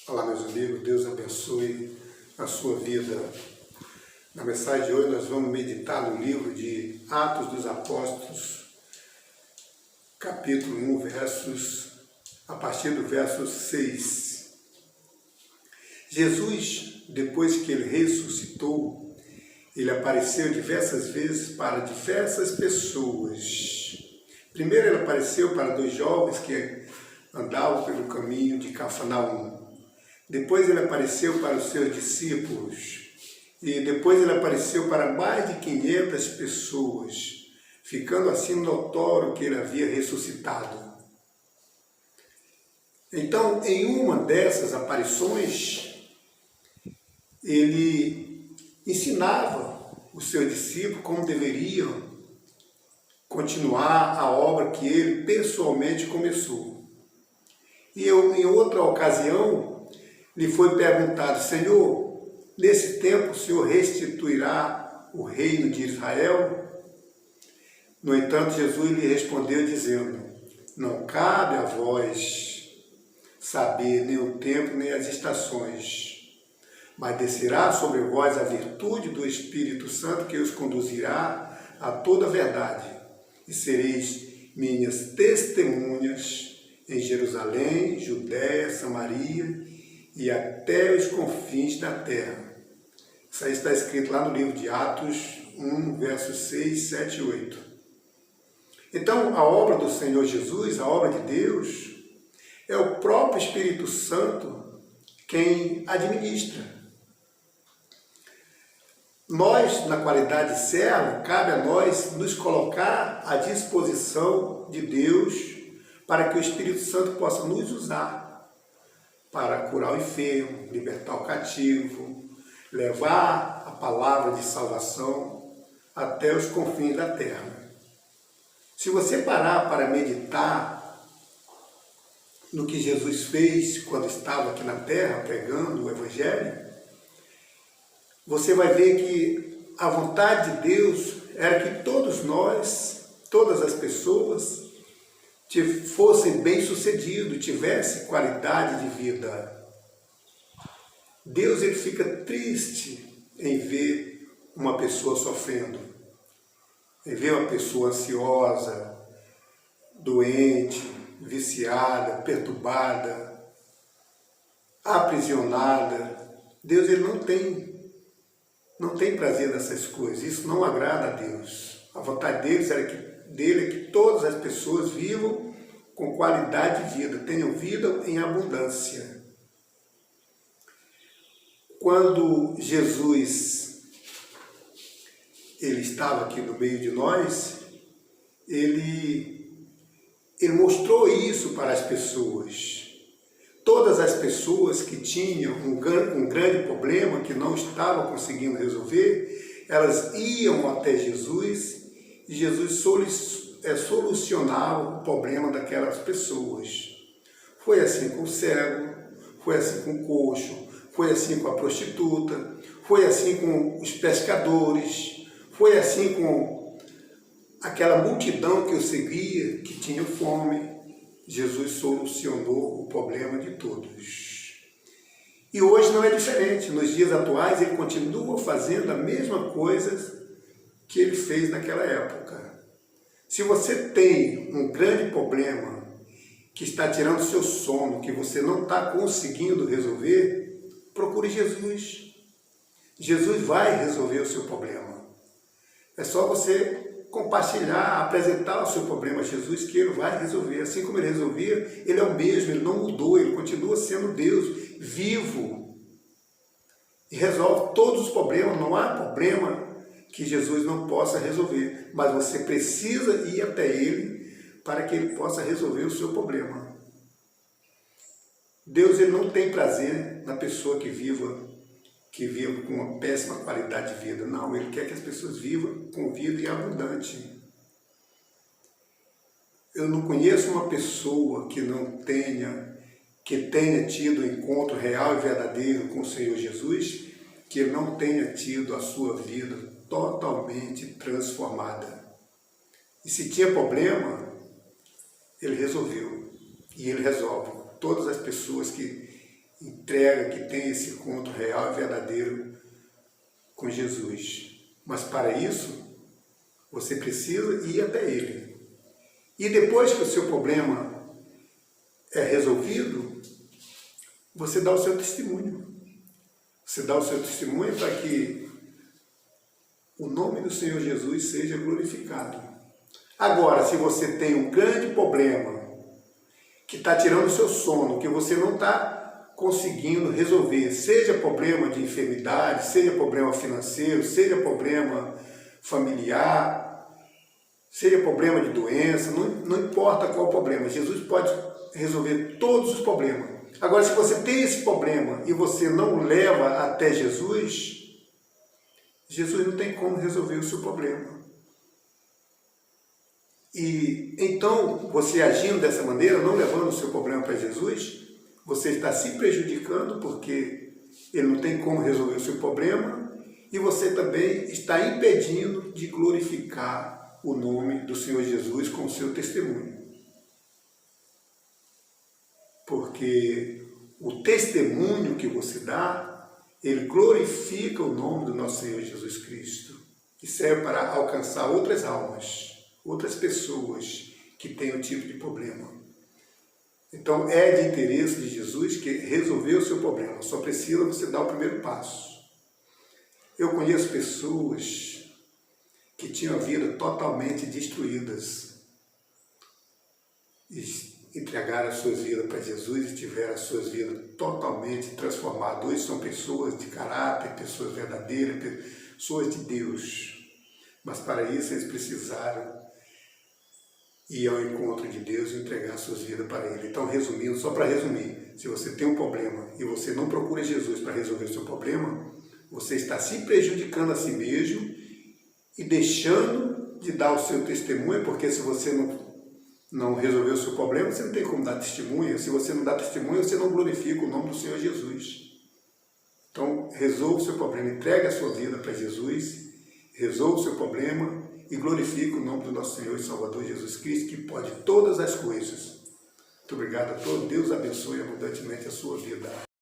Olá, meus amigos, Deus abençoe a sua vida. Na mensagem de hoje nós vamos meditar no livro de Atos dos Apóstolos, capítulo 1, a partir do verso 6. Jesus, depois que ele ressuscitou, ele apareceu diversas vezes para diversas pessoas. Primeiro ele apareceu para 2 jovens que andavam pelo caminho de Cafarnaum. Depois ele apareceu para os seus discípulos. E depois ele apareceu para mais de 500 pessoas, ficando assim notório que ele havia ressuscitado. Então, em uma dessas aparições, ele ensinava os seus discípulos como deveriam continuar a obra que ele pessoalmente começou. E em outra ocasião, lhe foi perguntado: Senhor, nesse tempo o Senhor restituirá o reino de Israel? No entanto, Jesus lhe respondeu dizendo: não cabe a vós saber nem o tempo nem as estações, mas descerá sobre vós a virtude do Espírito Santo, que os conduzirá a toda a verdade, e sereis minhas testemunhas em Jerusalém, Judéia, Samaria e até os confins da terra. Isso aí está escrito lá no livro de Atos 1, versos 6, 7 e 8. Então, a obra do Senhor Jesus, a obra de Deus, é o próprio Espírito Santo quem administra. Nós, na qualidade de servo, cabe a nós nos colocar à disposição de Deus para que o Espírito Santo possa nos usar para curar o enfermo, libertar o cativo, levar a palavra de salvação até os confins da terra. Se você parar para meditar no que Jesus fez quando estava aqui na terra pregando o Evangelho, você vai ver que a vontade de Deus era que todos nós, todas as pessoas, fossem bem-sucedidos, tivessem qualidade de vida. Deus ele fica triste em ver uma pessoa sofrendo, em ver uma pessoa ansiosa, doente, viciada, perturbada, aprisionada. Deus ele não tem prazer nessas coisas, isso não agrada a Deus. A vontade dele é que todas as pessoas vivam com qualidade de vida, tenham vida em abundância. Quando Jesus ele estava aqui no meio de nós, ele mostrou isso para as pessoas. Todas as pessoas que tinham um grande problema, que não estavam conseguindo resolver, elas iam até Jesus e Jesus solucionava o problema daquelas pessoas. Foi assim com o cego, foi assim com o coxo, foi assim com a prostituta, foi assim com os pescadores, foi assim com aquela multidão que o seguia, que tinha fome. Jesus solucionou o problema de todos. E hoje não é diferente. Nos dias atuais ele continua fazendo a mesma coisa que ele fez naquela época. Se você tem um grande problema que está tirando o seu sono, que você não está conseguindo resolver, procure Jesus. Jesus vai resolver o seu problema. É só você compartilhar, apresentar o seu problema a Jesus, que ele vai resolver. Assim como ele resolvia, ele é o mesmo, ele não mudou, ele continua sendo Deus, vivo, e resolve todos os problemas. Não há problema que Jesus não possa resolver, mas você precisa ir até ele para que ele possa resolver o seu problema. Deus ele não tem prazer na pessoa que viva com uma péssima qualidade de vida. Não, ele quer que as pessoas vivam com vida abundante. Eu não conheço uma pessoa que tenha tido um encontro real e verdadeiro com o Senhor Jesus, que ele não tenha tido a sua vida totalmente transformada. E se tinha problema, ele resolveu. E ele resolve. Todas as pessoas que entrega, que tenha esse encontro real e verdadeiro com Jesus. Mas para isso, você precisa ir até Ele. E depois que o seu problema é resolvido, você dá o seu testemunho. Você dá o seu testemunho para que o nome do Senhor Jesus seja glorificado. Agora, se você tem um grande problema que está tirando o seu sono, que você não está conseguindo resolver, seja problema de enfermidade, seja problema financeiro, seja problema familiar, seja problema de doença, não importa qual problema, Jesus pode resolver todos os problemas. Agora, se você tem esse problema e você não leva até Jesus, Jesus não tem como resolver o seu problema. E então, você agindo dessa maneira, não levando o seu problema para Jesus, você está se prejudicando porque Ele não tem como resolver o seu problema e você também está impedindo de glorificar o nome do Senhor Jesus com o seu testemunho. Porque o testemunho que você dá, ele glorifica o nome do nosso Senhor Jesus Cristo e serve para alcançar outras almas, outras pessoas que têm um tipo de problema. Então é de interesse de Jesus que resolver o seu problema, só precisa você dar o primeiro passo. Eu conheço pessoas que tinham a vida totalmente destruídas e entregaram as suas vidas para Jesus e tiveram as suas vidas totalmente transformadas. Hoje são pessoas de caráter, pessoas verdadeiras, pessoas de Deus. Mas para isso eles precisaram ir ao encontro de Deus e entregar suas vidas para Ele. Então, resumindo, só para resumir, se você tem um problema e você não procura Jesus para resolver o seu problema, você está se prejudicando a si mesmo e deixando de dar o seu testemunho, porque se você não resolver o seu problema, você não tem como dar testemunho. Se você não dá testemunho, você não glorifica o nome do Senhor Jesus. Então, resolva o seu problema, entregue a sua vida para Jesus, resolva o seu problema e glorifique o nome do nosso Senhor e Salvador Jesus Cristo, que pode todas as coisas. Muito obrigado a todos. Deus abençoe abundantemente a sua vida.